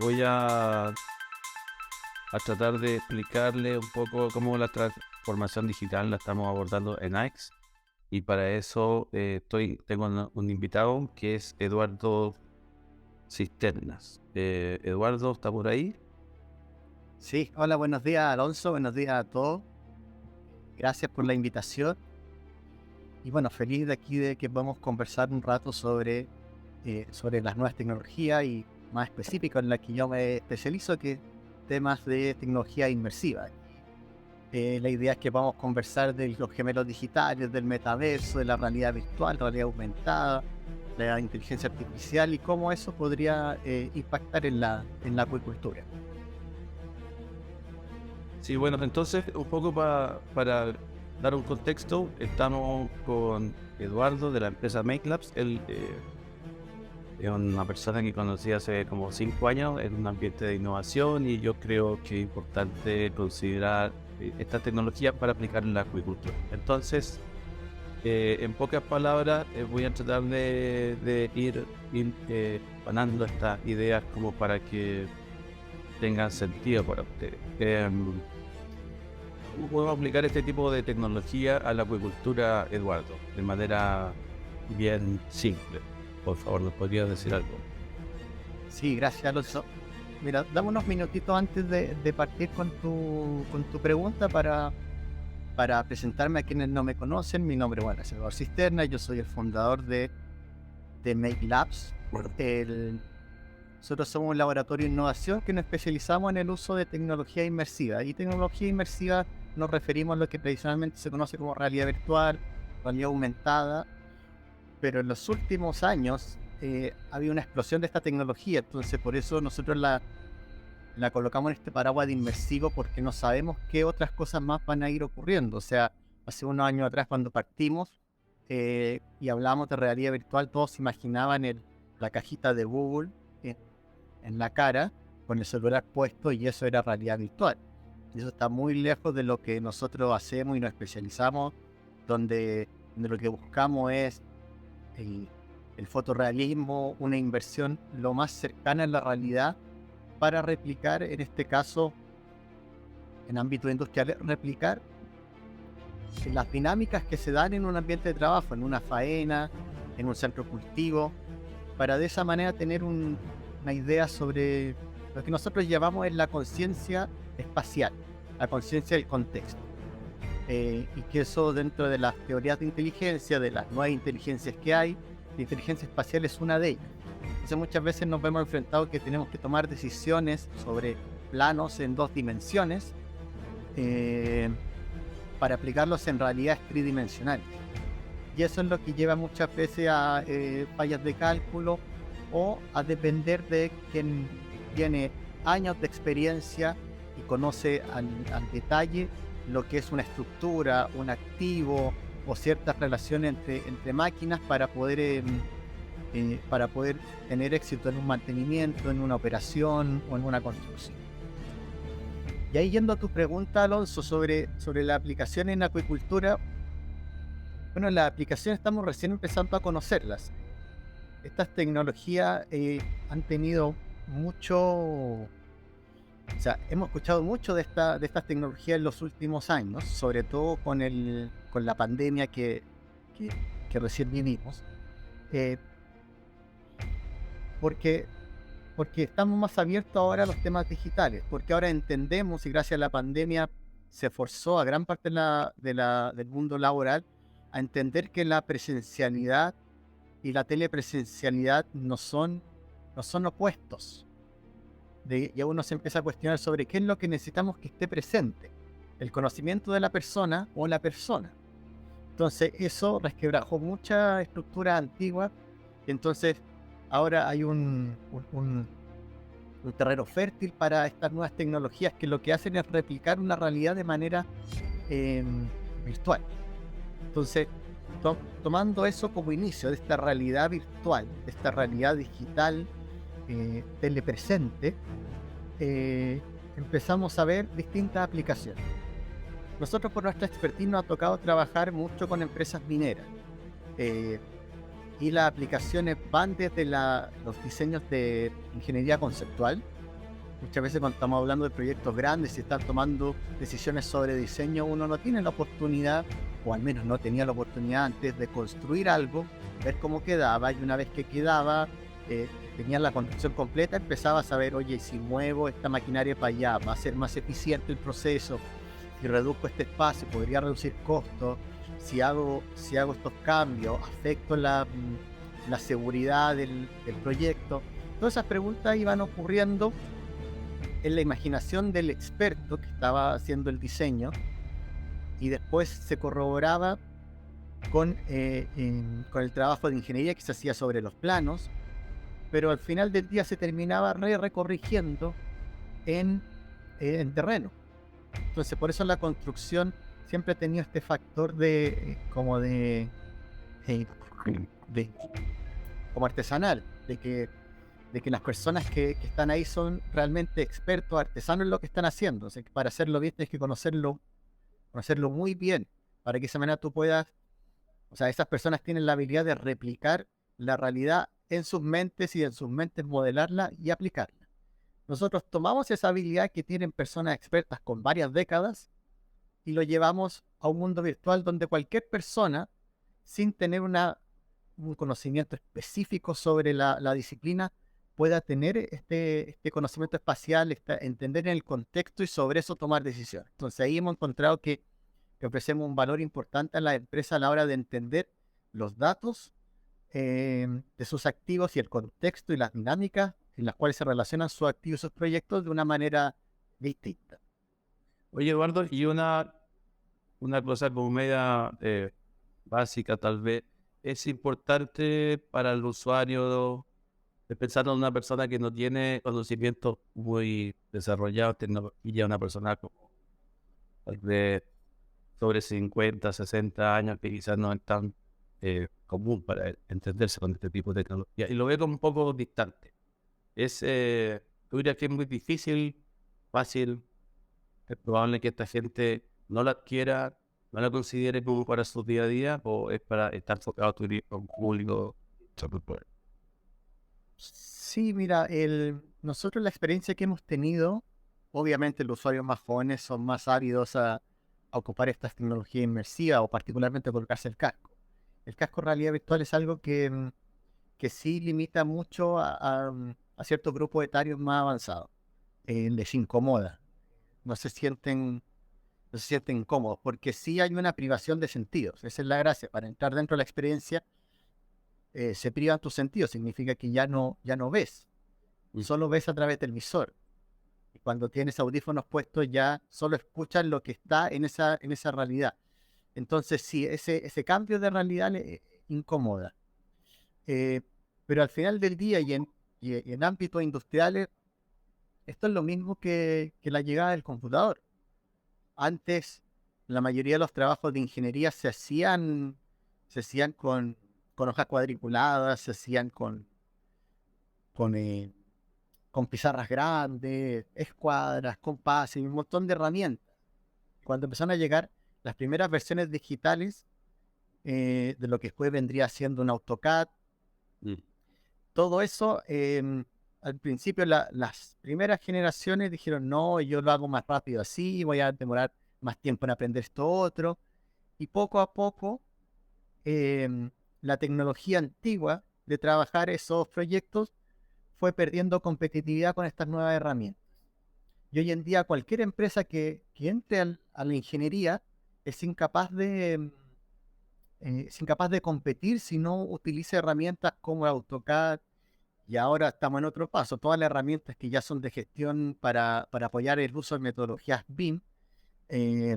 Voy a tratar de explicarle un poco cómo la transformación digital la estamos abordando en AX. Y para eso tengo un invitado que es Eduardo Cisternas. Eduardo, ¿está por ahí? Sí, hola, buenos días Alonso, buenos días a todos. Gracias por la invitación. Y bueno, feliz de aquí de que podamos conversar un rato sobre las nuevas tecnologías y más específico en la que yo me especializo, que es temas de tecnología inmersiva. La idea es que vamos a conversar de los gemelos digitales, del metaverso, de la realidad virtual, realidad aumentada, la inteligencia artificial y cómo eso podría impactar en la acuicultura. Sí, bueno, entonces un poco para dar un contexto, estamos con Eduardo de la empresa MakeLabs. Él es una persona que conocí hace como 5 años en un ambiente de innovación y yo creo que es importante considerar esta tecnología para aplicar en la acuicultura. Entonces, en pocas palabras, voy a tratar de ir ganando estas ideas como para que tengan sentido para ustedes. ¿Cómo podemos aplicar este tipo de tecnología a la acuicultura, Eduardo? De manera bien simple. Por favor, ¿nos podrías decir algo? Sí, gracias Alonso. Mira, dame unos minutitos antes de partir con tu pregunta para presentarme a quienes no me conocen. Mi nombre, bueno, es Eduardo Cisterna, yo soy el fundador de Make Labs. Bueno. Nosotros somos un laboratorio de innovación que nos especializamos en el uso de tecnología inmersiva. Y tecnología inmersiva nos referimos a lo que tradicionalmente se conoce como realidad virtual, realidad aumentada, pero en los últimos años ha habido una explosión de esta tecnología, entonces por eso nosotros la colocamos en este paraguas de inmersivo porque no sabemos qué otras cosas más van a ir ocurriendo. O sea, hace unos años atrás cuando partimos y hablábamos de realidad virtual, todos se imaginaban la cajita de Google en, en la cara con el celular puesto y eso era realidad virtual. Y eso está muy lejos de lo que nosotros hacemos y nos especializamos, donde lo que buscamos es el, el fotorrealismo, una inversión lo más cercana a la realidad para replicar, en este caso, en ámbito industrial, replicar las dinámicas que se dan en un ambiente de trabajo, en una faena, en un centro cultivo, para de esa manera tener una idea sobre lo que nosotros llamamos es la conciencia espacial, la conciencia del contexto. Y que eso dentro de las teorías de inteligencia, de las nuevas inteligencias que hay, la inteligencia espacial es una de ellas. Entonces muchas veces nos vemos enfrentados que tenemos que tomar decisiones sobre planos en 2 dimensiones eh, para aplicarlos en realidades tridimensionales. Y eso es lo que lleva muchas veces a fallas de cálculo o a depender de quien tiene años de experiencia y conoce al detalle lo que es una estructura, un activo o ciertas relaciones entre máquinas para poder tener éxito en un mantenimiento, en una operación o en una construcción. Y ahí yendo a tu pregunta, Alonso, sobre la aplicación en acuicultura, bueno, las aplicaciones estamos recién empezando a conocerlas. Estas tecnologías han tenido o sea, hemos escuchado mucho de estas tecnologías en los últimos años, sobre todo con la pandemia que, que recién vivimos, eh, porque, porque estamos más abiertos ahora a los temas digitales, porque ahora entendemos y gracias a la pandemia se forzó a gran parte del mundo laboral a entender que la presencialidad y la telepresencialidad no son opuestos. Y uno se empieza a cuestionar sobre qué es lo que necesitamos que esté presente, el conocimiento de la persona o la persona. Entonces eso resquebrajó muchas estructuras antiguas y entonces ahora hay un terreno fértil para estas nuevas tecnologías que lo que hacen es replicar una realidad de manera eh, virtual. Entonces, tomando eso como inicio de esta realidad virtual, de esta realidad digital telepresente, eh, empezamos a ver distintas aplicaciones. Nosotros por nuestra expertise nos ha tocado trabajar mucho con empresas mineras eh, y las aplicaciones van desde los diseños de ingeniería conceptual, Muchas veces cuando estamos hablando de proyectos grandes y están tomando decisiones sobre diseño, uno no tiene la oportunidad, o al menos no tenía la oportunidad antes de construir algo, ver cómo quedaba, y una vez que quedaba, tenía la construcción completa, empezaba a saber, oye, si muevo esta maquinaria para allá, va a ser más eficiente el proceso, si reduzco este espacio, podría reducir costos, si hago estos cambios, afecto la seguridad del proyecto. Todas esas preguntas iban ocurriendo en la imaginación del experto que estaba haciendo el diseño, y después se corroboraba con el trabajo de ingeniería que se hacía sobre los planos, pero al final del día se terminaba recorrigiendo en terreno. Entonces, por eso la construcción siempre ha tenido este factor eh, de como artesanal, de que las personas que están ahí son realmente expertos, artesanos en lo que están haciendo. O sea, que para hacerlo bien tienes que conocerlo muy bien, para que de esa manera tú puedas, o sea, esas personas tienen la habilidad de replicar la realidad en sus mentes, y en sus mentes modelarla y aplicarla. Nosotros tomamos esa habilidad que tienen personas expertas con varias décadas y lo llevamos a un mundo virtual donde cualquier persona, sin tener un conocimiento específico sobre la disciplina, pueda tener este conocimiento espacial, entender en el contexto y sobre eso tomar decisiones. Entonces ahí hemos encontrado que ofrecemos un valor importante a la empresa a la hora de entender los datos de sus activos y el contexto y las dinámicas en las cuales se relacionan sus activos y sus proyectos de una manera distinta. Oye, Eduardo, y una cosa como media básica tal vez, es importante para el usuario, pensando en una persona que no tiene conocimiento muy desarrollado, tecnología, una persona como tal vez sobre 50, 60 años, que quizás no es tan común para él entenderse con este tipo de tecnología, y lo ve como un poco distante. ¿Tú dirías que es muy difícil, fácil? Es probable que esta gente no la adquiera, no la considere como para su día a día, o es para estar enfocado a un público. Sí, mira, nosotros la experiencia que hemos tenido, obviamente los usuarios más jóvenes son más ávidos a ocupar estas tecnologías inmersivas, o particularmente a colocarse el casco. El casco de realidad virtual es algo que sí limita mucho a ciertos grupos etarios más avanzados. Les incomoda, no se sienten, no se sienten cómodos, porque sí hay una privación de sentidos. Esa es la gracia. Para entrar dentro de la experiencia, se privan tus sentidos, significa que ya no ves, solo ves a través del visor. Y cuando tienes audífonos puestos ya solo escuchas lo que está en esa realidad. Entonces sí, ese cambio de realidad le incomoda. Eh, pero al final del día y en ámbitos industriales, esto es lo mismo que la llegada del computador. Antes, la mayoría de los trabajos de ingeniería se hacían con hojas cuadriculadas, se hacían con, eh, con pizarras grandes, escuadras, compases y un montón de herramientas. Cuando empezaron a llegar las primeras versiones digitales de lo que después vendría siendo un AutoCAD, Mm. todo eso, al principio las primeras generaciones dijeron, no, yo lo hago más rápido así, voy a demorar más tiempo en aprender esto otro. Y poco a poco, la tecnología antigua de trabajar esos proyectos fue perdiendo competitividad con estas nuevas herramientas. Y hoy en día cualquier empresa que entre a la ingeniería es incapaz de competir si no utiliza herramientas como AutoCAD. Y ahora estamos en otro paso. Todas las herramientas que ya son de gestión para apoyar el uso de metodologías BIM. eh,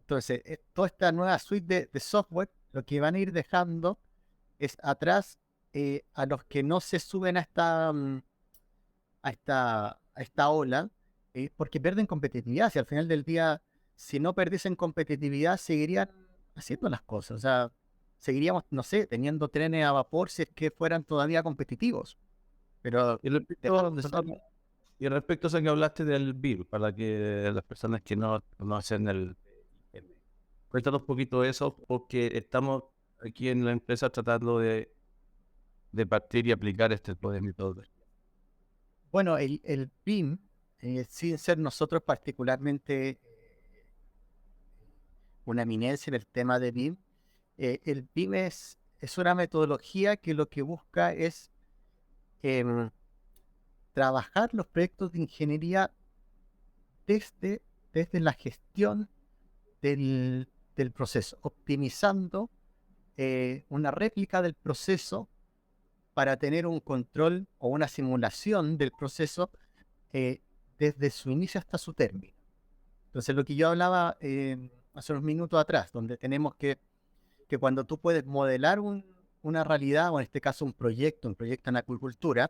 entonces, toda esta nueva suite de software, lo que van a ir dejando es atrás a los que no se suben a esta ola, porque pierden competitividad. Si al final del día, si no perdiesen competitividad, seguirían haciendo las cosas. O sea, seguiríamos, no sé, teniendo trenes a vapor si es que fueran todavía competitivos. Pero Y respecto, dejaron de ser. y respecto a eso que hablaste del BIM, para que las personas que no hacen cuéntanos un poquito de eso, porque estamos aquí en la empresa tratando de partir y aplicar este tipo de métodos. Bueno, el BIM sin ser nosotros particularmente una eminencia en el tema de BIM, el BIM es una metodología que lo que busca es em, trabajar los proyectos de ingeniería desde, desde la gestión del proceso, optimizando una réplica del proceso para tener un control o una simulación del proceso eh, desde su inicio hasta su término. Entonces, lo que yo hablaba hace unos minutos atrás, donde tenemos que cuando tú puedes modelar una realidad, o en este caso un proyecto en acuicultura,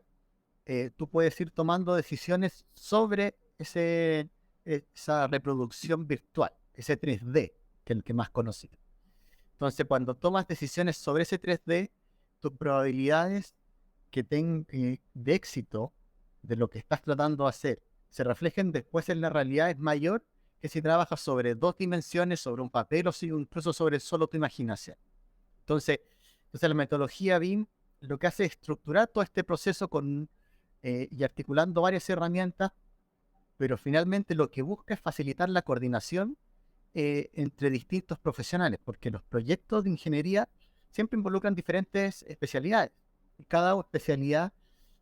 tú puedes ir tomando decisiones sobre esa reproducción virtual, ese 3D, que es el que más conocido. Entonces, cuando tomas decisiones sobre ese 3D, tus probabilidades de éxito de lo que estás tratando de hacer se reflejen después en la realidad es mayor que si trabajas sobre dos dimensiones, sobre un papel o incluso sobre solo tu imaginación. Entonces la metodología BIM lo que hace es estructurar todo este proceso y articulando varias herramientas, pero finalmente lo que busca es facilitar la coordinación entre distintos profesionales, porque los proyectos de ingeniería siempre involucran diferentes especialidades. Y cada especialidad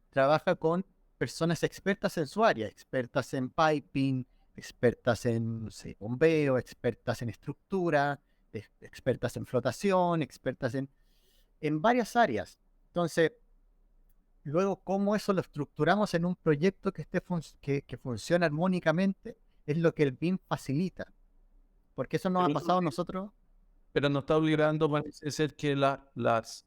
trabaja con personas expertas en su área, expertas en piping, expertas en, no sé, bombeo, expertas en estructura, expertas en flotación, expertas en varias áreas. Entonces, luego, cómo eso lo estructuramos en un proyecto que funcione armónicamente, es lo que el BIM facilita. Porque eso nos ha Pero, pasado a nosotros. pero nos está obligando, parece ser, que las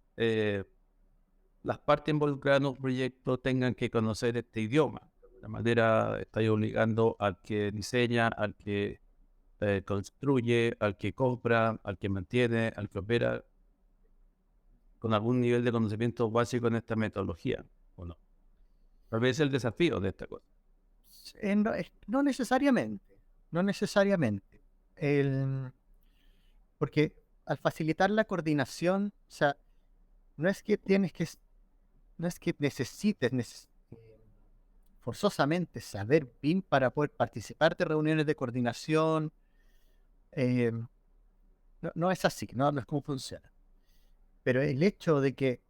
partes involucradas en un proyecto tengan que conocer este idioma. De alguna manera está obligando al que diseña, al que construye, al que compra, al que mantiene, al que opera, con algún nivel de conocimiento básico en esta metodología, ¿o no? Tal vez es el desafío de esta cosa. No necesariamente, no necesariamente. Porque al facilitar la coordinación, o sea, no es que tienes que, no es que forzosamente saber BIM para poder participar de reuniones de coordinación. eh, no es así, no es como funciona. Pero el hecho de que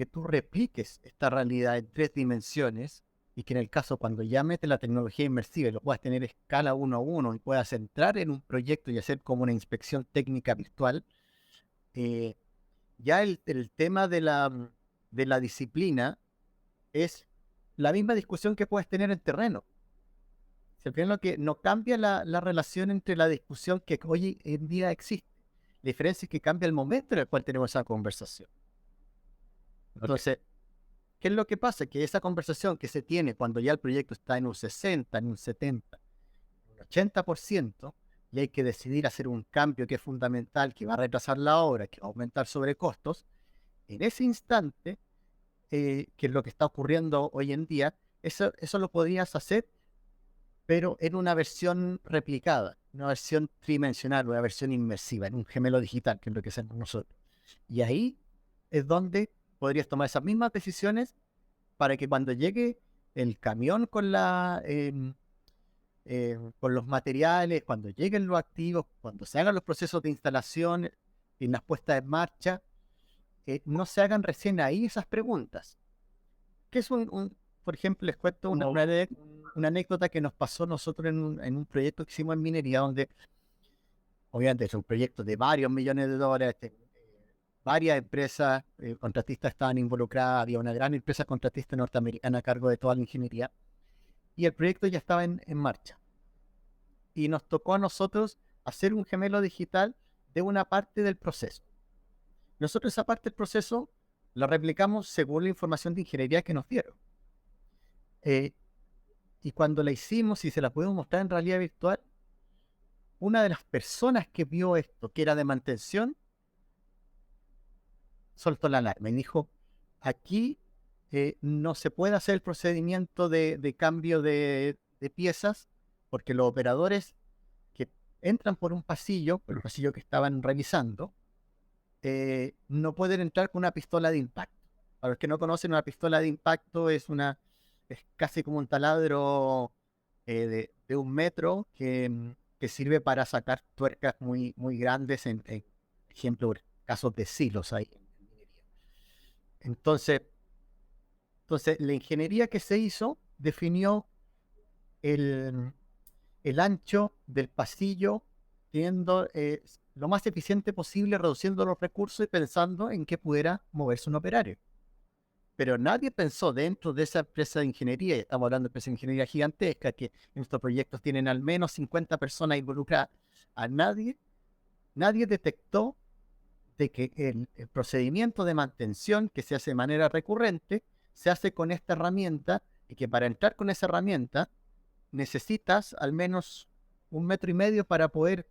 tú repliques esta realidad en tres dimensiones, y que en el caso cuando ya metes la tecnología inmersiva y lo puedas tener a escala 1 a 1 y puedas entrar en un proyecto y hacer como una inspección técnica virtual, eh, ya el tema de la disciplina es la misma discusión que puedes tener en terreno. Si al final lo que no cambia la relación entre la discusión que hoy en día existe. La diferencia es que cambia el momento en el cual tenemos esa conversación. Ok. Entonces, ¿qué es lo que pasa? Que esa conversación que se tiene cuando ya el proyecto está en un 60, en un 70, en un 80%, y hay que decidir hacer un cambio que es fundamental, que va a retrasar la obra, que va a aumentar sobrecostos, en ese instante, que es lo que está ocurriendo hoy en día, eso lo podrías hacer, pero en una versión replicada, una versión tridimensional, una versión inmersiva, en un gemelo digital, que es lo que hacemos nosotros. Y ahí es donde podrías tomar esas mismas decisiones para que cuando llegue el camión con los materiales, cuando lleguen los activos, cuando se hagan los procesos de instalación y las puestas en marcha, no se hagan recién ahí esas preguntas. Que es por ejemplo, les cuento No, una anécdota que nos pasó nosotros en un proyecto que hicimos en minería, donde obviamente es un proyecto de varios millones de dólares, varias empresas contratistas estaban involucradas, había una gran empresa contratista norteamericana a cargo de toda la ingeniería, y el proyecto ya estaba en marcha. Y nos tocó a nosotros hacer un gemelo digital de una parte del proceso. Nosotros esa parte del proceso la replicamos según la información de ingeniería que nos dieron. Eh, y cuando la hicimos y se la pudimos mostrar en realidad virtual, una de las personas que vio esto, que era de mantención, soltó la alarma y dijo, aquí no se puede hacer el procedimiento de cambio de piezas porque los operadores que entran por el pasillo que estaban revisando, no pueden entrar con una pistola de impacto. Para los que no conocen, una pistola de impacto es casi como un taladro de 1 metro que sirve para sacar tuercas muy, muy grandes en ejemplo, casos de silos ahí en minería. Entonces, la ingeniería que se hizo definió el, el ancho del pasillo, siendo lo más eficiente posible, reduciendo los recursos y pensando en que pudiera moverse un operario. Pero nadie pensó dentro de esa empresa de ingeniería, y estamos hablando de empresa de ingeniería gigantesca, que en estos proyectos tienen al menos 50 personas involucradas, a nadie detectó de que el procedimiento de mantención que se hace de manera recurrente se hace con esta herramienta y que para entrar con esa herramienta necesitas al menos 1,5 metros para poder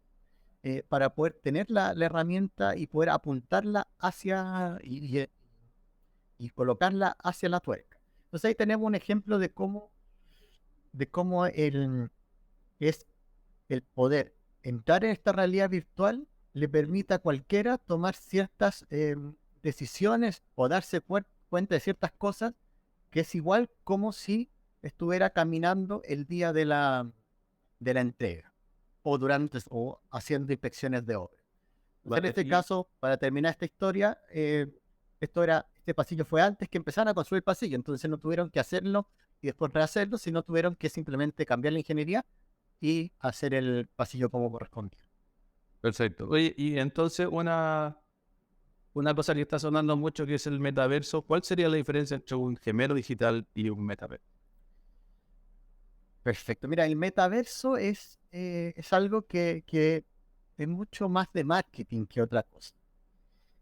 tener la herramienta y poder apuntarla hacia y colocarla hacia la tuerca. Entonces ahí tenemos un ejemplo de cómo es el poder entrar en esta realidad virtual le permite a cualquiera tomar ciertas decisiones o darse cuenta de ciertas cosas que es igual como si estuviera caminando el día de la entrega o haciendo inspecciones de obra. En Vale, este caso, para terminar esta historia, este pasillo fue antes que empezaran a construir el pasillo, entonces no tuvieron que hacerlo y después rehacerlo, sino tuvieron que simplemente cambiar la ingeniería y hacer el pasillo como correspondía. perfecto. Oye, y entonces una cosa que está sonando mucho que es el metaverso, ¿cuál sería la diferencia entre un gemelo digital y un metaverso? Perfecto. Mira, el metaverso es algo que es mucho más de marketing que otra cosa.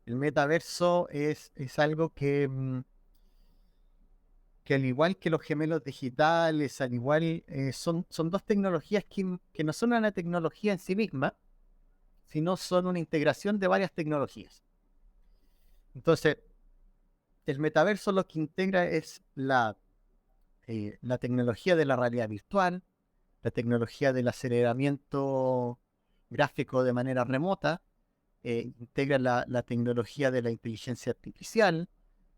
El metaverso es algo que al igual que los gemelos digitales, al igual son dos tecnologías que no son una tecnología en sí misma, sino son una integración de varias tecnologías. Entonces, el metaverso lo que integra es la tecnología de la realidad virtual, la tecnología del aceleramiento gráfico de manera remota, integra la tecnología de la inteligencia artificial,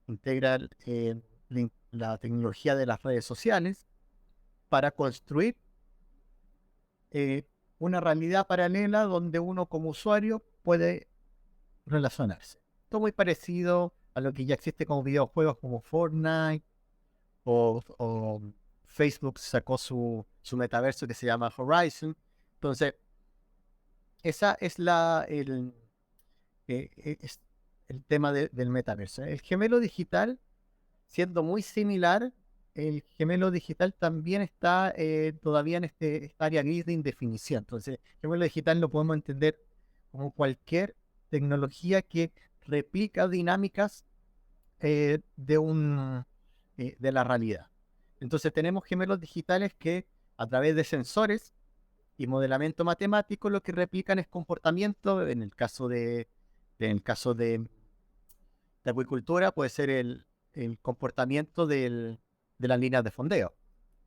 integra la tecnología de las redes sociales para construir eh, una realidad paralela donde uno como usuario puede relacionarse. Esto muy parecido a lo que ya existe como videojuegos como Fortnite o Facebook sacó su metaverso que se llama Horizon. Entonces, esa es es el tema del metaverso. El gemelo digital, siendo muy similar, el gemelo digital también está todavía en esta área gris de indefinición. Entonces, el gemelo digital lo podemos entender como cualquier tecnología que replica dinámicas de la realidad. Entonces, tenemos gemelos digitales que a través de sensores y modelamiento matemático lo que replican es comportamiento. En el caso de acuicultura puede ser el comportamiento de las líneas de fondeo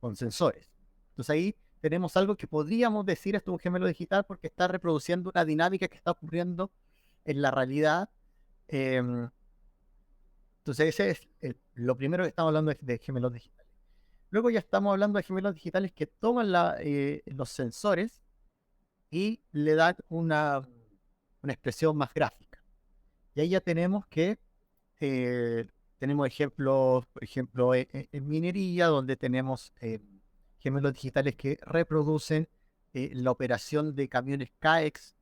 con sensores. Entonces ahí tenemos algo que podríamos decir esto es un gemelo digital porque está reproduciendo una dinámica que está ocurriendo en la realidad. Em, entonces ese es lo primero que estamos hablando de gemelos digitales. Luego ya estamos hablando de gemelos digitales que toman los sensores y le dan una expresión más gráfica. Y ahí ya tenemos ejemplos, por ejemplo, en minería, donde tenemos gemelos digitales que reproducen la operación de camiones CAEX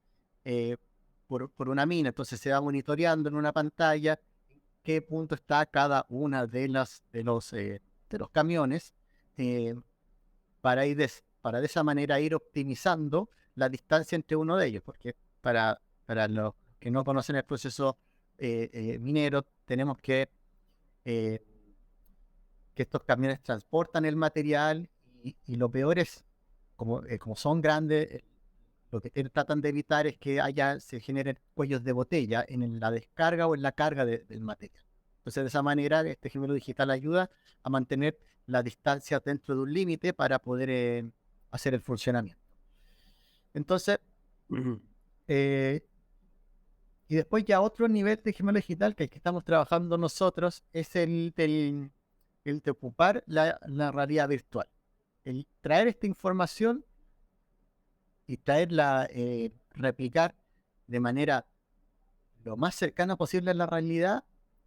por una mina. Entonces se va monitoreando en una pantalla en qué punto está cada una de los camiones eh, para de esa manera ir optimizando la distancia entre uno de ellos, porque para los que no conocen el proceso minero, tenemos eh, que estos camiones transportan el material y lo peor es, como son grandes, lo que tratan de evitar es que se generen cuellos de botella en la descarga o en la carga del material. Entonces, de esa manera, este gemelo digital ayuda a mantener la distancia dentro de un límite para poder hacer el funcionamiento. Entonces, eh, y después ya otro nivel de gemelo digital que el que estamos trabajando nosotros es el de ocupar la realidad virtual. el traer esta información y traerla, replicar de manera lo más cercana posible a la realidad,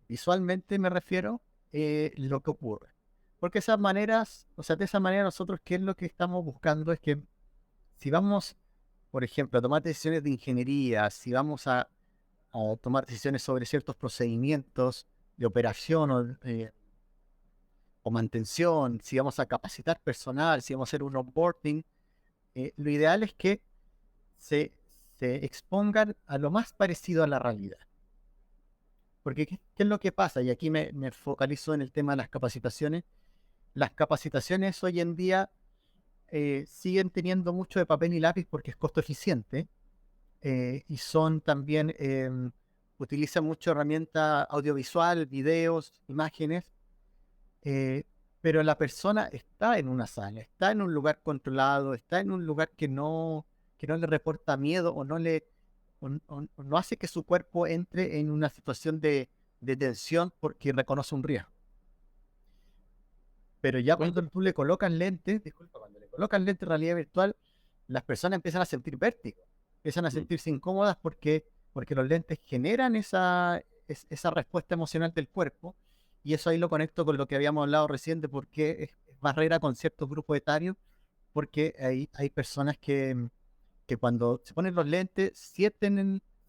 visualmente me refiero, lo que ocurre. Porque esas maneras, o sea, de esa manera nosotros, ¿qué es lo que estamos buscando? Es que si vamos, por ejemplo, a tomar decisiones de ingeniería, si vamos a tomar decisiones sobre ciertos procedimientos de operación o mantención, si vamos a capacitar personal, si vamos a hacer un onboarding, lo ideal es que se, se expongan a lo más parecido a la realidad. Porque ¿qué es lo que pasa? Y aquí me focalizo en el tema de las capacitaciones. Las capacitaciones hoy en día siguen teniendo mucho de papel y lápiz porque es costo eficiente, y son también, utilizan mucho herramienta audiovisual, videos, imágenes, eh, pero la persona está en una sala, está en un lugar controlado, está en un lugar que no le reporta miedo o no hace que su cuerpo entre en una situación de tensión porque reconoce un riesgo. Pero ya cuando tú le colocas lentes, disculpa, cuando le colocas lentes de realidad virtual, las personas empiezan a sentir vértigo, empiezan a sentirse incómodas porque los lentes generan esa respuesta emocional del cuerpo, y eso ahí lo conecto con lo que habíamos hablado recién de por qué es barrera con ciertos grupos etarios, porque hay personas que cuando se ponen los lentes se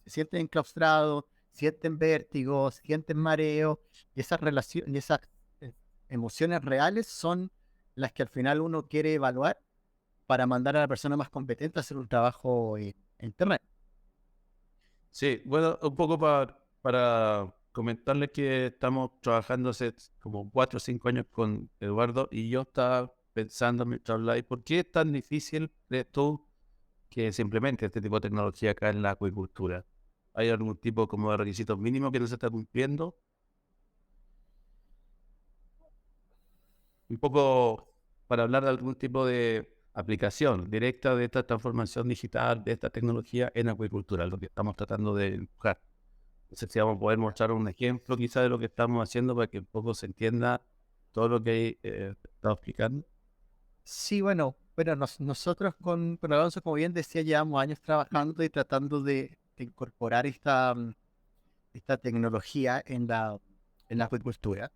sienten enclaustrados, sienten vértigo, sienten mareo, y esas relaciones, y esas eh, emociones reales son las que al final uno quiere evaluar para mandar a la persona más competente a hacer un trabajo en terreno. Sí, bueno, un poco para comentarles que estamos trabajando hace como 4 o 5 años con Eduardo y yo estaba pensando mientras habláis, ¿por qué es tan difícil de tú que se implemente este tipo de tecnología acá en la acuicultura? ¿Hay algún tipo como de requisitos mínimos que no se está cumpliendo? Un poco para hablar de algún tipo de aplicación directa de esta transformación digital, de esta tecnología en acuicultura, lo que estamos tratando de empujar. No sé si vamos a poder mostrar un ejemplo quizá de lo que estamos haciendo para que un poco se entienda todo lo que estado explicando. Sí, bueno, nosotros con Alonso, como bien decía, llevamos años trabajando y tratando de incorporar esta tecnología en la acuicultura.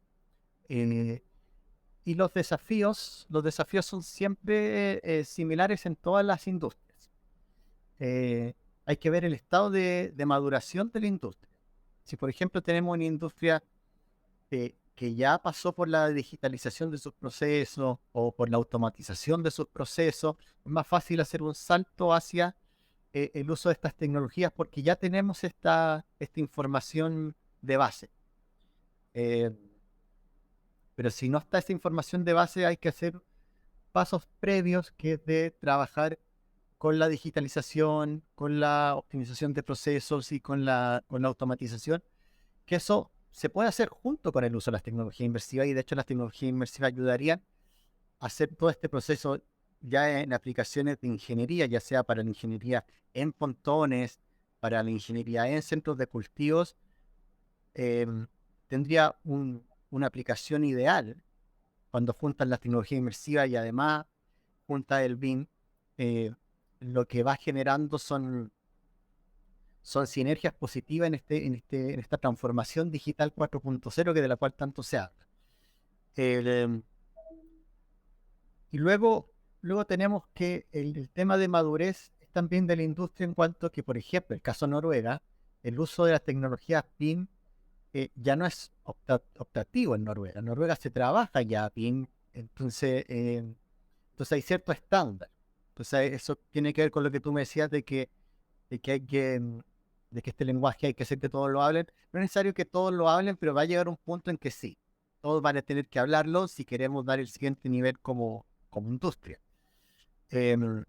Eh, y los desafíos son siempre similares en todas las industrias. Hay que ver el estado de maduración de la industria. Si, por ejemplo, tenemos una industria que ya pasó por la digitalización de sus procesos o por la automatización de sus procesos, es más fácil hacer un salto hacia el uso de estas tecnologías porque ya tenemos esta información de base. Eh, pero si no está esta información de base, hay que hacer pasos previos, que es de trabajar con la digitalización, con la optimización de procesos y con la automatización, que eso se puede hacer junto con el uso de las tecnologías inmersivas, y de hecho las tecnologías inmersivas ayudarían a hacer todo este proceso ya en aplicaciones de ingeniería, ya sea para la ingeniería en pontones, para la ingeniería en centros de cultivos. Tendría una aplicación ideal cuando juntan las tecnologías inmersivas y además junta el BIM. eh, lo que va generando son sinergias positivas en esta transformación digital 4.0 que de la cual tanto se habla. El, em, y luego tenemos que el tema de madurez es también de la industria, en cuanto que, por ejemplo, el caso Noruega, el uso de las tecnologías BIM ya no es optativo en Noruega. En Noruega se trabaja ya BIM, entonces hay cierto estándar. Entonces eso tiene que ver con lo que tú me decías de que hay que, de que este lenguaje hay que hacer que todos lo hablen. No es necesario que todos lo hablen, pero va a llegar un punto en que sí. Todos van a tener que hablarlo si queremos dar el siguiente nivel como industria. Em,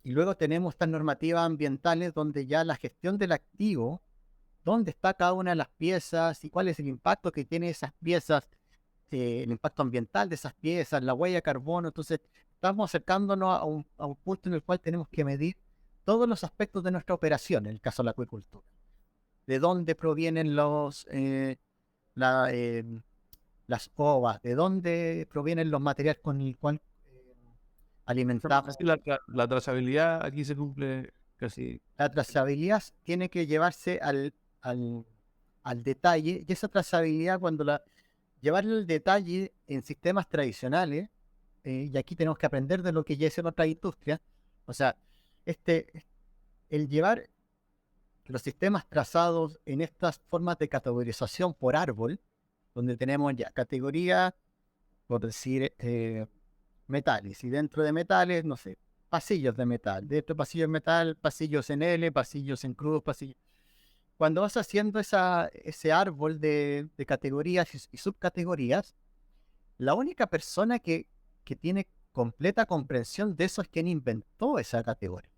y luego tenemos estas normativas ambientales donde ya la gestión del activo, dónde está cada una de las piezas y cuál es el impacto que tiene esas piezas, el impacto ambiental de esas piezas, la huella de carbono. Entonces, estamos acercándonos a un punto en el cual tenemos que medir todos los aspectos de nuestra operación, en el caso de la acuicultura. De dónde provienen la, las ovas, de dónde provienen los materiales alimentamos. Así la trazabilidad aquí se cumple casi. La trazabilidad tiene que llevarse al detalle, y esa trazabilidad llevarle el detalle en sistemas tradicionales, y aquí tenemos que aprender de lo que ya es en otra industria, o sea, el llevar los sistemas trazados en estas formas de categorización por árbol, donde tenemos ya categoría, por decir, metales, y dentro de metales, no sé, pasillos de metal, dentro de pasillos de metal, pasillos en L, pasillos en cruz, pasillos. Cuando vas haciendo ese árbol de categorías y subcategorías, la única persona que tiene completa comprensión de eso es quien inventó esa categoría.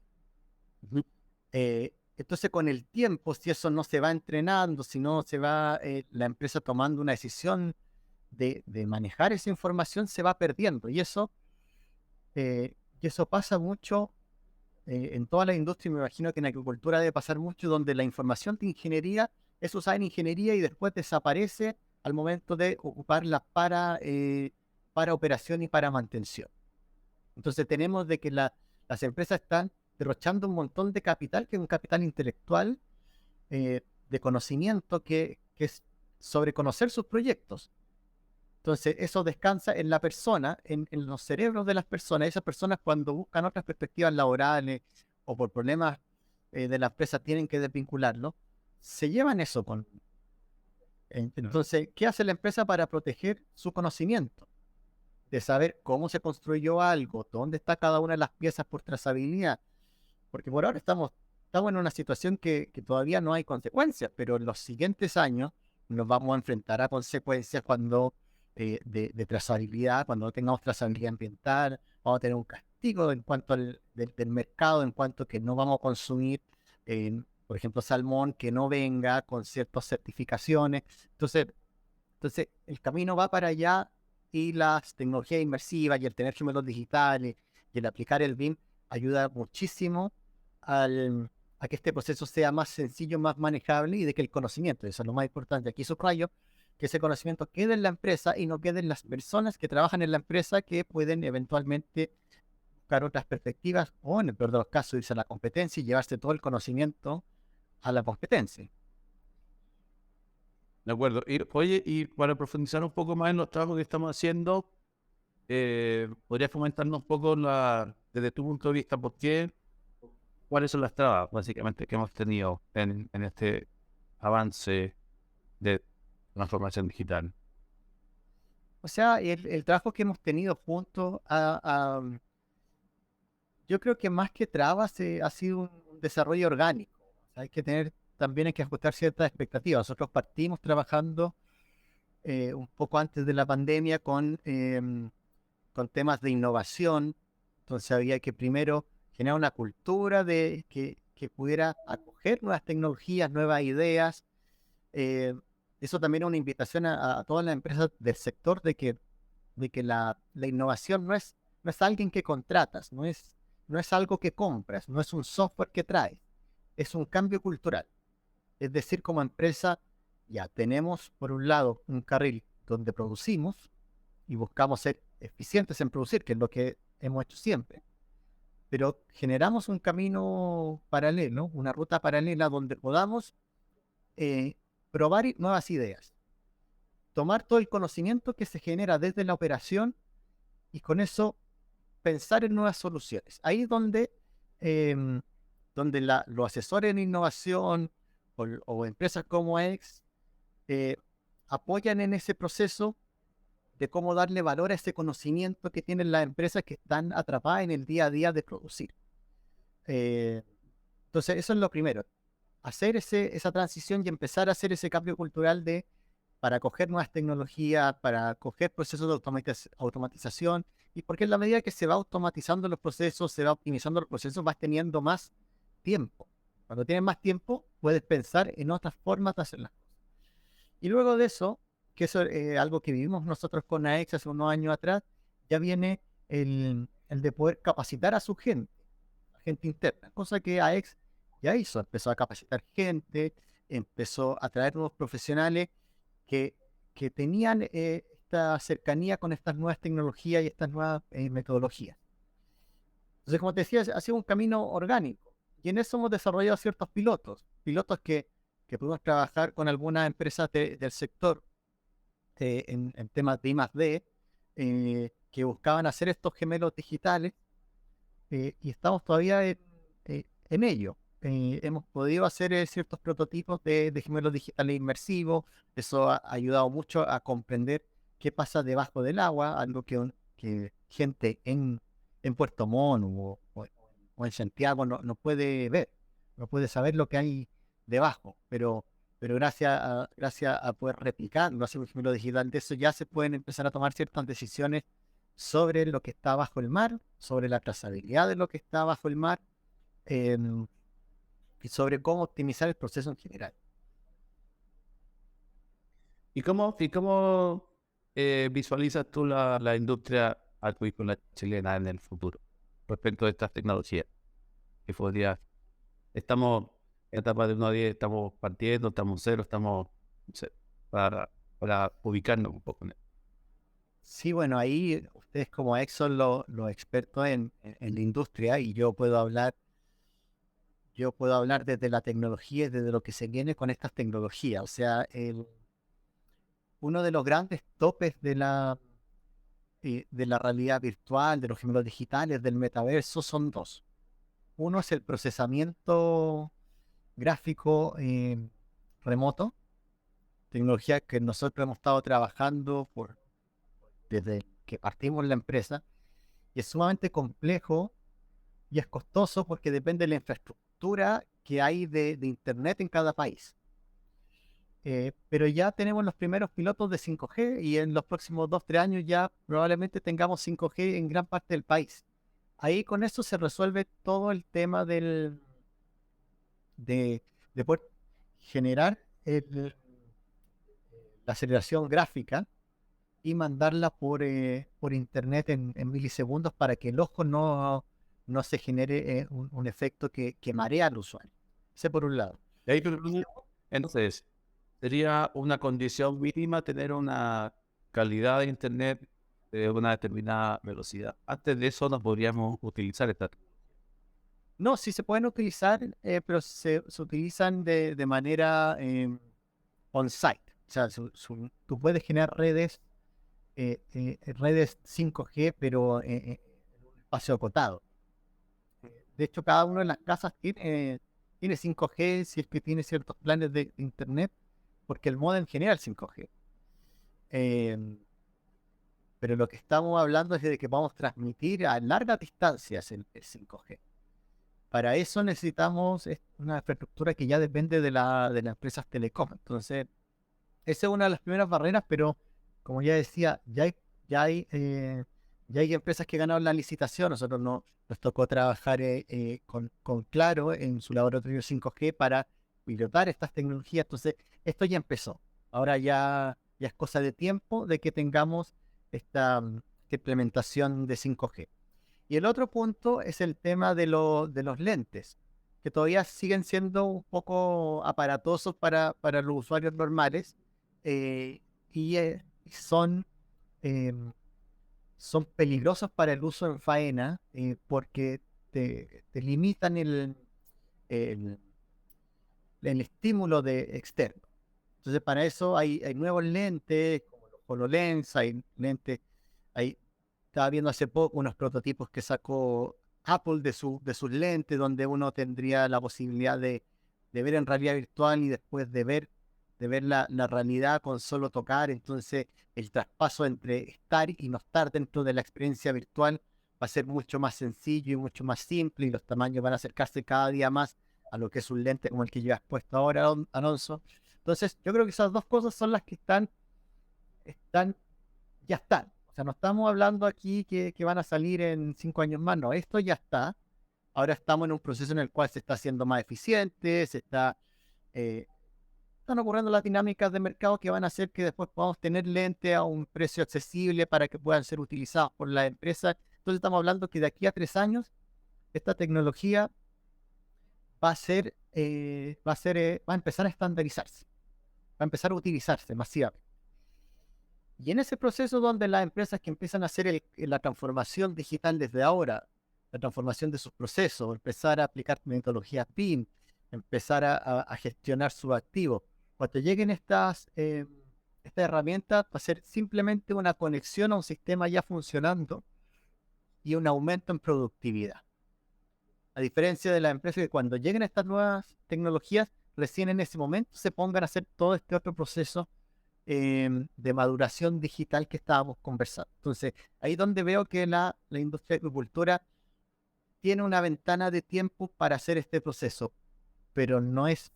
Entonces, con el tiempo, si eso no se va entrenando, si no se va la empresa tomando una decisión de manejar esa información, se va perdiendo. Y eso pasa mucho en toda la industria. Me imagino que en agricultura debe pasar mucho, donde la información de ingeniería es usada en ingeniería y después desaparece al momento de ocuparla para operación y para mantención. Entonces tenemos de que las empresas están derrochando un montón de capital, que es un capital intelectual, de conocimiento, que es sobre conocer sus proyectos. Entonces eso descansa en la persona, en los cerebros de las personas. Esas personas, cuando buscan otras perspectivas laborales o por problemas de la empresa tienen que desvincularlo, se llevan eso con... Entonces, ¿qué hace la empresa para proteger su conocimiento? De saber cómo se construyó algo, dónde está cada una de las piezas por trazabilidad. Porque por ahora estamos en una situación que todavía no hay consecuencias, pero en los siguientes años nos vamos a enfrentar a consecuencias cuando de trazabilidad, cuando no tengamos trazabilidad ambiental, vamos a tener un castigo en cuanto del mercado, en cuanto que no vamos a consumir, por ejemplo, salmón que no venga con ciertas certificaciones. Entonces el camino va para allá, y las tecnologías inmersivas y el tener gemelos digitales y el aplicar el BIM ayuda muchísimo a que este proceso sea más sencillo, más manejable, y de que el conocimiento, eso es lo más importante. Aquí subrayo que ese conocimiento quede en la empresa y no quede en las personas que trabajan en la empresa, que pueden eventualmente buscar otras perspectivas o, en el peor de los casos, irse a la competencia y llevarse todo el conocimiento a la competencia. De acuerdo. Oye, y para profundizar un poco más en los trabajos que estamos haciendo, ¿podrías comentarnos un poco desde tu punto de vista, cuáles son las trabas básicamente que hemos tenido en este avance de transformación digital? O sea, el trabajo que hemos tenido juntos, yo creo que más que trabas, ha sido un desarrollo orgánico. O sea, también hay que ajustar ciertas expectativas. Nosotros partimos trabajando un poco antes de la pandemia con temas de innovación. Entonces había que primero generar una cultura que pudiera acoger nuevas tecnologías, nuevas ideas. Eso también es una invitación a todas las empresas del sector, de que la innovación no es alguien que contratas, no es algo que compras, no es un software que traes, es un cambio cultural. Es decir, como empresa ya tenemos, por un lado, un carril donde producimos y buscamos ser eficientes en producir, que es lo que hemos hecho siempre, pero generamos un camino paralelo, una ruta paralela donde podamos probar nuevas ideas, tomar todo el conocimiento que se genera desde la operación, y con eso pensar en nuevas soluciones. Ahí es donde los asesores en innovación o empresas como AEX apoyan en ese proceso de cómo darle valor a ese conocimiento que tienen las empresas que están atrapadas en el día a día de producir. Entonces, eso es lo primero, hacer esa transición y empezar a hacer ese cambio cultural para coger nuevas tecnologías, para coger procesos de automatización, y porque en la medida que se va automatizando los procesos, se va optimizando los procesos, vas teniendo más tiempo. Cuando tienes más tiempo, puedes pensar en otras formas de hacer las cosas. Y luego de eso, que eso es algo que vivimos nosotros con AEX hace unos años atrás, ya viene el de poder capacitar a su gente interna, cosa que AEX ya hizo. Empezó a capacitar gente, empezó a traer nuevos profesionales que tenían esta cercanía con estas nuevas tecnologías y estas nuevas metodologías. Entonces, como te decía, ha sido un camino orgánico. Y en eso hemos desarrollado ciertos pilotos que pudimos trabajar con algunas empresas del sector en temas de I+D, que buscaban hacer estos gemelos digitales, y estamos todavía en ello. Hemos podido hacer ciertos prototipos de gemelos digitales inmersivos. Eso ha ayudado mucho a comprender qué pasa debajo del agua, algo que gente en Puerto Montt o en Santiago no puede ver, no puede saber lo que hay debajo, pero gracias a poder replicar, no hacer un gemelo digital de eso, ya se pueden empezar a tomar ciertas decisiones sobre lo que está bajo el mar, sobre la trazabilidad de lo que está bajo el mar, em, y sobre cómo optimizar el proceso en general. ¿Y cómo visualizas tú la industria acuícola chilena en el futuro respecto a estas tecnologías? Que podría, estamos en etapa de 1 a 10, estamos partiendo, estamos cero, estamos, no sé, para ubicarnos un poco en eso. Sí, bueno, ahí ustedes como Exxon, los expertos en la industria, y yo puedo hablar desde la tecnología y desde lo que se viene con estas tecnologías. O sea, uno de los grandes topes de la realidad virtual, de los gemelos digitales, del metaverso, son dos. Uno es el procesamiento gráfico remoto, tecnología que nosotros hemos estado trabajando desde que partimos la empresa, y es sumamente complejo y es costoso porque depende de la infraestructura que hay de Internet en cada país. Pero ya tenemos los primeros pilotos de 5G, y en los próximos 2 o 3 años ya probablemente tengamos 5G en gran parte del país. Ahí con eso se resuelve todo el tema de poder generar la aceleración gráfica y mandarla por internet en milisegundos, para que el ojo no se genere un efecto que marea al usuario. Ese por un lado. De ahí, entonces, sería una condición mínima tener una calidad de internet de una determinada velocidad. Antes de eso no podríamos utilizar esta. No, sí se pueden utilizar, pero se utilizan de manera on-site. O sea, tú puedes generar redes 5G, pero en un espacio acotado. De hecho, cada uno de las casas tiene 5G, si es que tiene ciertos planes de internet, porque el módem genera el 5G. Em, pero lo que estamos hablando es de que vamos a transmitir a largas distancias el 5G. Para eso necesitamos una infraestructura que ya depende de las empresas telecom. Entonces, esa es una de las primeras barreras, pero como ya decía, ya hay, ya hay empresas que ganaron la licitación. Nosotros nos tocó trabajar con Claro en su laboratorio 5G para pilotar estas tecnologías. Entonces, esto ya empezó. Ahora ya es cosa de tiempo de que tengamos esta implementación de 5G. Y el otro punto es el tema de los lentes, que todavía siguen siendo un poco aparatosos para los usuarios normales, y em, son peligrosos para el uso en faena, porque te limitan el, el estímulo externo. Entonces, para eso hay nuevos lentes, como los HoloLens, hay lentes, estaba viendo hace poco unos prototipos que sacó Apple de sus lentes, donde uno tendría la posibilidad de ver en realidad virtual y después de ver la realidad con solo tocar. Entonces, el traspaso entre estar y no estar dentro de la experiencia virtual va a ser mucho más sencillo y mucho más simple, y los tamaños van a acercarse cada día más a lo que es un lente como el que llevas puesto ahora, Alonso. Entonces, yo creo que esas dos cosas son las que están, ya están. O sea, no estamos hablando aquí que van a salir en 5 años más, no, esto ya está. Ahora estamos en un proceso en el cual se está haciendo más eficiente, están ocurriendo las dinámicas de mercado que van a hacer que después podamos tener lentes a un precio accesible para que puedan ser utilizados por las empresas. Entonces estamos hablando que de aquí a 3 años esta tecnología va a empezar a estandarizarse, va a empezar a utilizarse masivamente. Y en ese proceso donde las empresas que empiezan a hacer la transformación digital desde ahora la transformación de sus procesos, empezar a aplicar metodologías PIM, empezar a gestionar sus activos. Cuando lleguen estas herramientas, va a ser simplemente una conexión a un sistema ya funcionando y un aumento en productividad. A diferencia de las empresas que cuando lleguen estas nuevas tecnologías, recién en ese momento se pongan a hacer todo este otro proceso de maduración digital que estábamos conversando. Entonces, ahí donde veo que la industria de agricultura tiene una ventana de tiempo para hacer este proceso, pero no es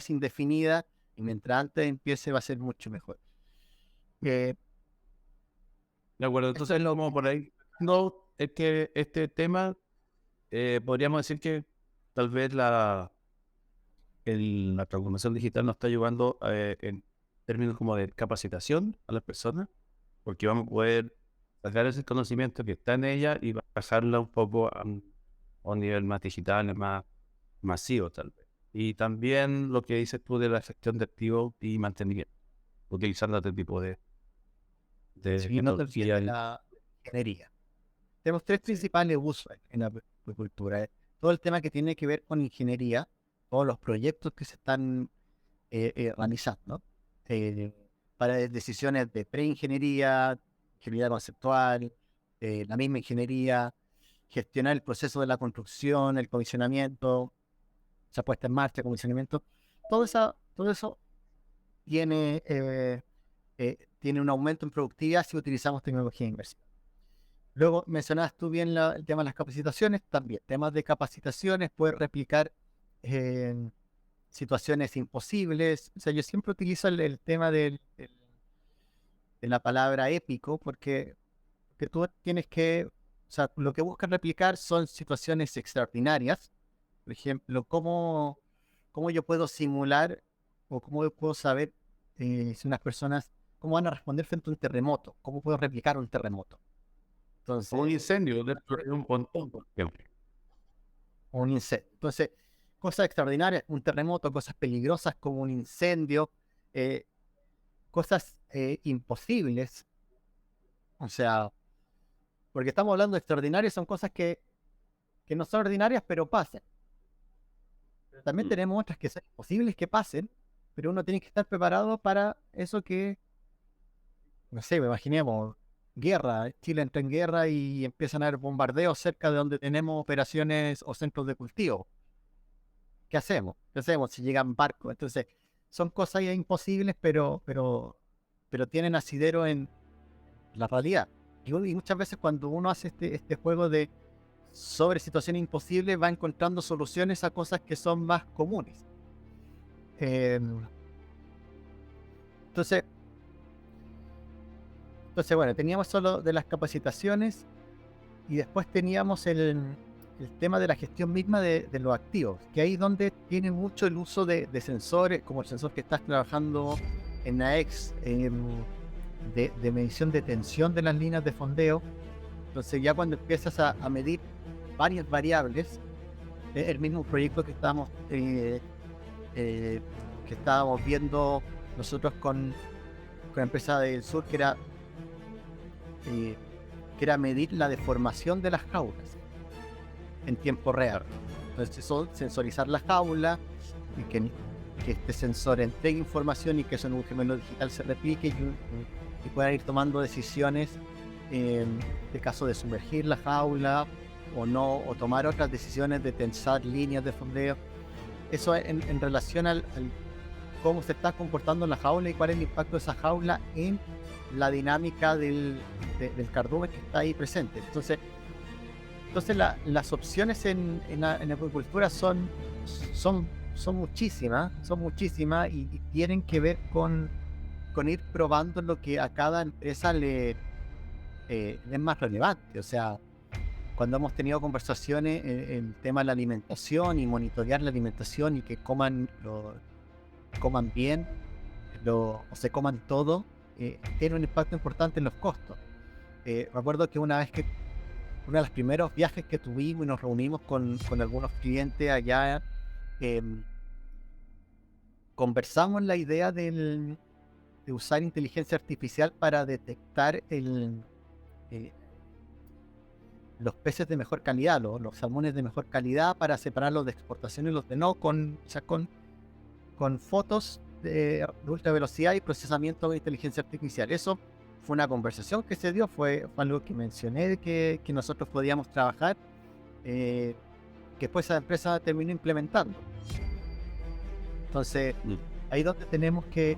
indefinida y mientras antes empiece va a ser mucho mejor. Eh, De acuerdo, Esto entonces es lo como que... por ahí, no, es que este tema, podríamos decir que tal vez la transformación digital nos está ayudando en términos como de capacitación a las personas, porque vamos a poder sacar ese conocimiento que está en ella y pasarla un poco a un nivel más digital, más masivo tal vez. Y también lo que dices tú de la gestión de activos y mantenimiento, utilizando este tipo de Sí, no te olvides tecnología. de la ingeniería. Tenemos tres principales usos en la agricultura. Todo el tema que tiene que ver con ingeniería, todos los proyectos que se están realizando, eh, para decisiones de preingeniería, ingeniería conceptual, la misma ingeniería, gestionar el proceso de la construcción, el comisionamiento, esa puesta en marcha, comisionamiento, todo eso tiene un aumento en productividad si utilizamos tecnología inversiva. Luego mencionabas tú bien el tema de las capacitaciones, también temas de capacitaciones, poder replicar en situaciones imposibles. O sea, yo siempre utilizo el tema de la palabra épico porque tú tienes que, o sea, lo que buscas replicar son situaciones extraordinarias. Por ejemplo, cómo yo puedo simular o cómo yo puedo saber si unas personas, cómo van a responder frente a un terremoto, cómo puedo replicar un terremoto. O un Entonces, incendio, de un montón, por ejemplo. un incendio. Entonces, cosas extraordinarias, un terremoto, cosas peligrosas como un incendio, eh, cosas imposibles. O sea, porque estamos hablando de extraordinarias, son cosas que no son ordinarias, pero pasan. También Mm. tenemos otras que son imposibles que pasen, pero uno tiene que estar preparado para eso que, no sé, me imaginemos, guerra. Chile entra en guerra y empiezan a haber bombardeos cerca de donde tenemos operaciones o centros de cultivo. ¿Qué hacemos? ¿Qué hacemos si llegan barcos? Entonces, son cosas ya imposibles, pero tienen asidero en la realidad. Y muchas veces cuando uno hace este juego de sobre situaciones imposibles, va encontrando soluciones a cosas que son más comunes. Eh, entonces, bueno, teníamos solo de las capacitaciones y después teníamos el tema de la gestión misma de los activos, que ahí es donde tiene mucho el uso de sensores, como el sensor que estás trabajando en AEX, de medición de tensión de las líneas de fondeo. Entonces ya cuando empiezas a medir varias variables, el mismo proyecto que estábamos viendo nosotros con la empresa del sur, eh, que era medir la deformación de las jaulas en tiempo real. Entonces, eso, sensorizar la jaula y que este sensor entregue información y que eso en un gemelo digital se replique y pueda ir tomando decisiones de caso de sumergir la jaula o no, o tomar otras decisiones de tensar líneas de fondeo. Eso en relación al cómo se está comportando la jaula y cuál es el impacto de esa jaula en la dinámica del cardumen que está ahí presente. Entonces las opciones en acuicultura son muchísimas y tienen que ver con ir probando lo que a cada empresa le es más relevante. O sea, cuando hemos tenido conversaciones en el tema de la alimentación y monitorear la alimentación y que coman bien o se coman todo, tiene un impacto importante en los costos. Recuerdo que uno de los primeros viajes que tuvimos y nos reunimos con algunos clientes allá, em, conversamos la idea de usar inteligencia artificial para detectar eh, los peces de mejor calidad, los salmones de mejor calidad, para separarlos de exportación y los de no, con fotos de ultra velocidad y procesamiento de inteligencia artificial. Eso fue una conversación que se dio, fue algo que mencioné que nosotros podíamos trabajar, que después esa empresa terminó implementando. Entonces, ahí donde tenemos que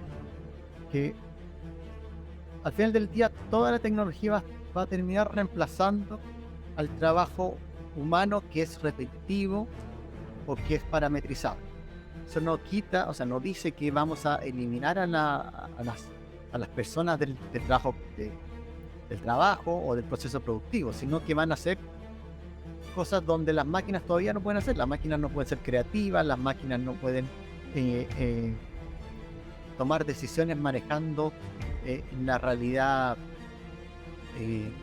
al final del día toda la tecnología va a terminar reemplazando al trabajo humano, que es repetitivo o que es parametrizado. Eso no quita, o sea, no dice que vamos a eliminar a las personas del trabajo o del proceso productivo, sino que van a hacer cosas donde las máquinas todavía no pueden hacer. Las máquinas no pueden ser creativas, las máquinas no pueden tomar decisiones manejando la realidad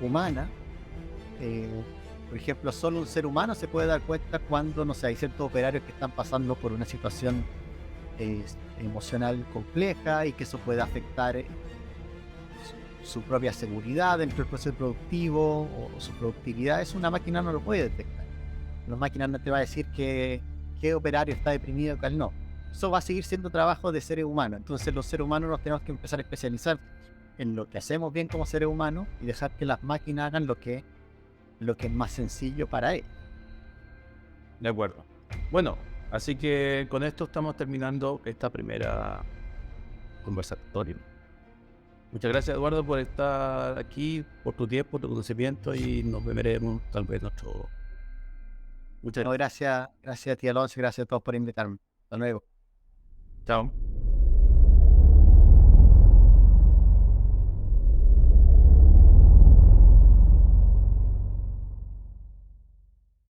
humana. Por ejemplo, solo un ser humano se puede dar cuenta cuando, no sé, hay ciertos operarios que están pasando por una situación emocional compleja y que eso puede afectar su propia seguridad dentro del proceso productivo o su productividad. Eso una máquina no lo puede detectar. Una máquina no te va a decir qué operario está deprimido y cuál no. Eso va a seguir siendo trabajo de seres humanos. Entonces los seres humanos nos tenemos que empezar a especializar en lo que hacemos bien como seres humanos y dejar que las máquinas hagan lo que es más sencillo para ellos. De acuerdo. Bueno, así que con esto estamos terminando esta primera conversatorio. Muchas gracias, Eduardo, por estar aquí, por tu tiempo, tu conocimiento, y nos veremos tal vez en otro. Muchas gracias a ti, Alonso, gracias a todos por invitarme. Hasta luego. Chao.